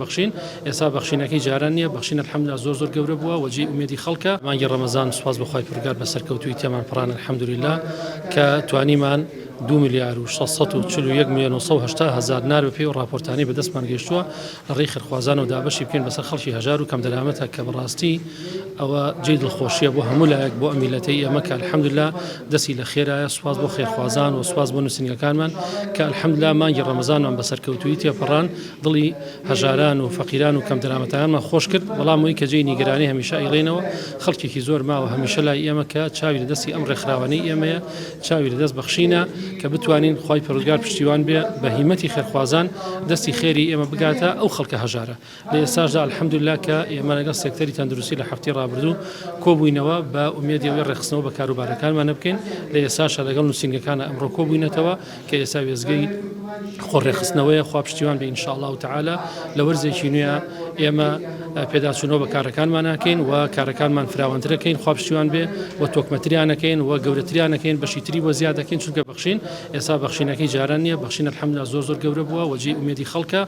بخشين ئێستا بەخشینەکەی جاران نییە بەخشینە الحەمدوللا زۆر گەورە بووە وەجێ ئومێدی خەڵکە مانگی ڕەمەزان سوپاس بەخوای پروردگار بەسەرکەوتووی تێمان پڕان الحەمدوللا کە توانیمان 2 ملیار و 641 میلیۆن و 180 هزار نار بە پێی و راپۆرتانی بەدەستمان گەیشتووە لە ڕێی خێرخوازانەوە دابەشی بکەین بەسەر خەڵکی هەژار و کەم دەرامەتە کە بەڕاستی ئەوە جێی دڵخۆشیە بۆ هەموو لایەک بۆ ئەمیلەتەی ئێمە کە الحەمدوللا دەستی لە خێرایە سوپاس بۆ خێرخوازان و سوپاس بۆ نووسینگەکانمان کە الحەمدوللا مانگی ڕەمەزانمان بەسەرکەوتووی تێپەڕان دڵی هەژاران و فەقیران و کەم دەرامەتەکانمان خۆش کرد بەڵام ئەوەی کە جێی نیگەرانی هەمیشە ئەیڵێنەوە خەڵکێکی زۆر ماوە هەمیشە لای ئێمە کە چاوی لە دەستی ئەم ڕێکخراوانەی ئێمەیە چاوی لە دەست بەخشینە کە بتوانین خی پەروەردگار پشتیوان بێ بە هیمەتی خێرخوازان دەستی خێری ئێمە بگاتە ئەو خەڵکە هەژارە لە ئێستاشدا الحەمدوللا کە ئێمە لەگەڵ سێکتەری تەندروستی لە هەفتەی ڕابردوو کۆبووینەوە بە ئومێدیەوەی ڕێخستنەوە بە کاروبارەکانمان بکەین لە ئێستاشە لەگەڵ نووسینگەکانە ئەمڕۆ کۆبووینەتەوە کە ئێستا وێزگەی خۆڕێخستنەوەیە خوا پشتیوان بێ ئینشاءالله تعالی لە وەرزێکی نوێ ئێمە پێداچوونەوە بە کارەکانمان ناکەین و کارەکانمان فراوانترەکەین خوا پشتیوان بێ و تۆکمەتریانەکەین و گەورەتریانەکەین بەشی تری بۆ زیادەکەین چونکە بەخشین ئێستا بەخشینەکەی جاران نییە بەخشین الحەمدوللا زۆر گەورە بووە وەجێ ئومێدی خەڵکە